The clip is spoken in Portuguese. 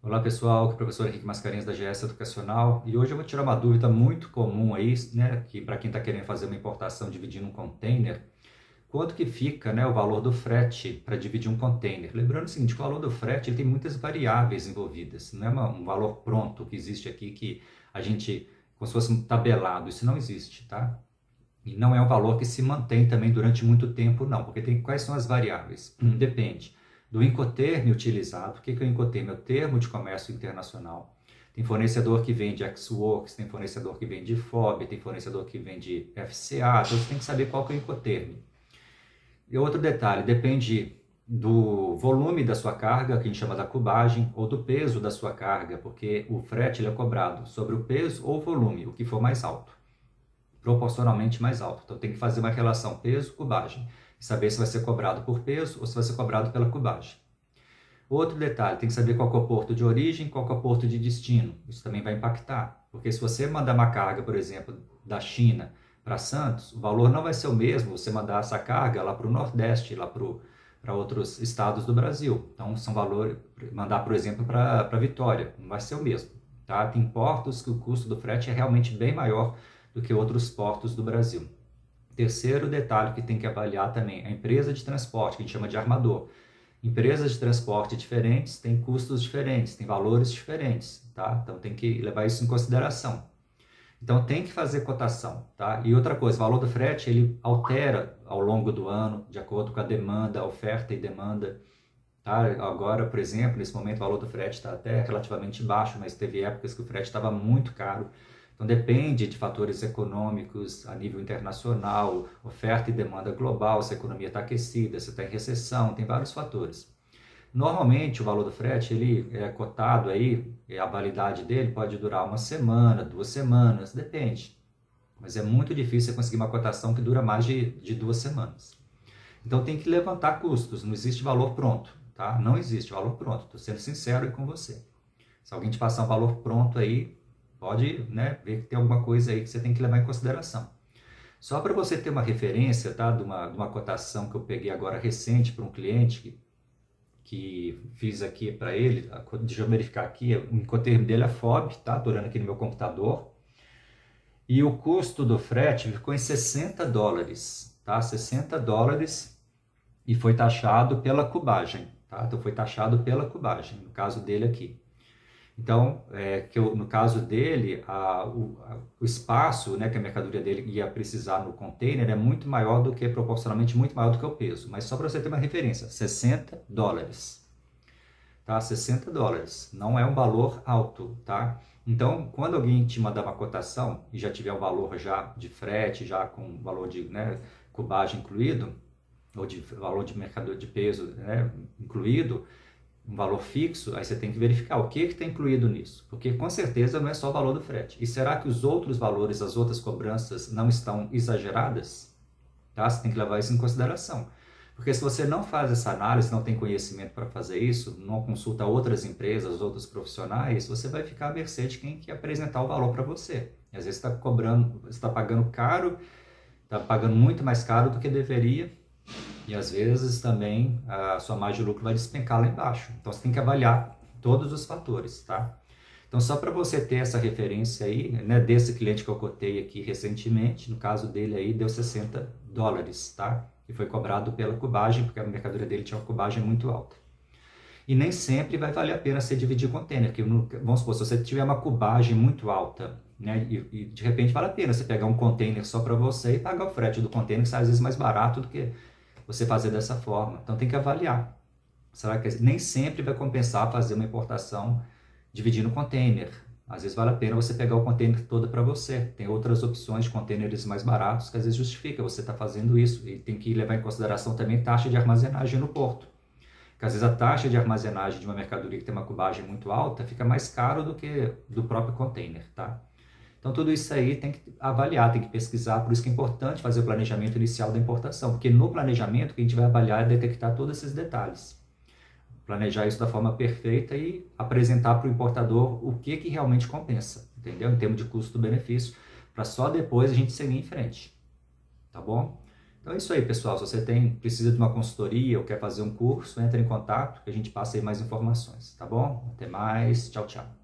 Olá pessoal, aqui é o professor Henrique Mascarenhas da GS Educacional e hoje eu vou tirar uma dúvida muito comum aí, né, que para quem está querendo fazer uma importação dividindo um container, quanto que fica, né, o valor do frete para dividir um container? Lembrando o seguinte, que o valor do frete ele tem muitas variáveis envolvidas, não é um valor pronto que existe aqui que a gente, como se fosse um tabelado, isso não existe, tá? E não é um valor que se mantém também durante muito tempo, não, porque quais são as variáveis? Depende do Incoterm utilizado. O que é o Incoterm? É o termo de comércio internacional. Tem fornecedor que vende Ex-Works, tem fornecedor que vende FOB, tem fornecedor que vende FCA, então você tem que saber qual que é o Incoterm. E outro detalhe, depende do volume da sua carga, que a gente chama da cubagem, ou do peso da sua carga, porque o frete ele é cobrado sobre o peso ou volume, o que for mais alto, proporcionalmente mais alto. Então tem que fazer uma relação peso-cubagem e saber se vai ser cobrado por peso ou se vai ser cobrado pela cubagem. Outro detalhe, tem que saber qual é o porto de origem e qual é o porto de destino. Isso também vai impactar, porque se você mandar uma carga, por exemplo, da China para Santos, o valor não vai ser o mesmo você mandar essa carga lá para o Nordeste, lá para outros estados do Brasil. Então, são valores, mandar, por exemplo, para Vitória, não vai ser o mesmo. Tá? Tem portos que o custo do frete é realmente bem maior do que outros portos do Brasil. Terceiro detalhe que tem que avaliar também, a empresa de transporte, que a gente chama de armador. Empresas de transporte diferentes têm custos diferentes, têm valores diferentes, tá? Então tem que levar isso em consideração. Então tem que fazer cotação, tá? E outra coisa, o valor do frete ele altera ao longo do ano, de acordo com a demanda, a oferta e demanda, tá? Agora, por exemplo, nesse momento o valor do frete está até relativamente baixo, mas teve épocas que o frete estava muito caro. Então depende de fatores econômicos a nível internacional, oferta e demanda global, se a economia está aquecida, se está em recessão, tem vários fatores. Normalmente o valor do frete ele é cotado aí, a validade dele pode durar uma semana, 2 semanas, depende. Mas é muito difícil você conseguir uma cotação que dura mais de 2 semanas. Então tem que levantar custos, não existe valor pronto, tá? Não existe valor pronto, estou sendo sincero aí com você. Se alguém te passar um valor pronto aí, pode, né, ver que tem alguma coisa aí que você tem que levar em consideração. Só para você ter uma referência, tá, de uma cotação que eu peguei agora recente para um cliente que fiz aqui para ele, deixa eu verificar aqui, o Incoterm dele é FOB, tá, estou olhando aqui no meu computador, e o custo do frete ficou em US$ 60, tá, US$ 60 e foi taxado pela cubagem, tá, então foi taxado pela cubagem, no caso dele aqui. Então, no caso dele, o espaço, né, que a mercadoria dele ia precisar no container é muito maior do que, proporcionalmente, muito maior do que o peso. Mas só para você ter uma referência, US$ 60, tá? US$ 60, não é um valor alto, tá? Então, quando alguém te mandar uma cotação e já tiver um valor já de frete, já com valor de, né, cubagem incluído, ou de valor de mercadoria de peso, né, incluído, um valor fixo, aí você tem que verificar o que está incluído nisso, porque com certeza não é só o valor do frete. E será que os outros valores, as outras cobranças não estão exageradas? Tá? Você tem que levar isso em consideração. Porque se você não faz essa análise, não tem conhecimento para fazer isso, não consulta outras empresas, outros profissionais, você vai ficar à mercê de quem quer apresentar o valor para você. E às vezes está cobrando, está pagando caro, está pagando muito mais caro do que deveria, e às vezes também a sua margem de lucro vai despencar lá embaixo. Então você tem que avaliar todos os fatores, tá? Então só para você ter essa referência aí, né, desse cliente que eu cotei aqui recentemente, no caso dele aí deu US$ 60, tá? E foi cobrado pela cubagem, porque a mercadoria dele tinha uma cubagem muito alta. E nem sempre vai valer a pena você dividir container, porque vamos supor, se você tiver uma cubagem muito alta, né, e de repente vale a pena você pegar um container só para você e pagar o frete do container, que sai às vezes mais barato do que você fazer dessa forma. Então tem que avaliar. Será que nem sempre vai compensar fazer uma importação dividindo o container? Às vezes vale a pena você pegar o container todo para você. Tem outras opções de containers mais baratos que às vezes justifica você estar fazendo isso. E tem que levar em consideração também taxa de armazenagem no porto. Porque às vezes a taxa de armazenagem de uma mercadoria que tem uma cubagem muito alta fica mais caro do que do próprio container, tá? Então, tudo isso aí tem que avaliar, tem que pesquisar, por isso que é importante fazer o planejamento inicial da importação, porque no planejamento que a gente vai avaliar é detectar todos esses detalhes. Planejar isso da forma perfeita e apresentar para o importador o que realmente compensa, entendeu? Em termos de custo-benefício, para só depois a gente seguir em frente, tá bom? Então é isso aí, pessoal. Se você precisa de uma consultoria ou quer fazer um curso, entre em contato que a gente passa aí mais informações, tá bom? Até mais. Tchau, tchau.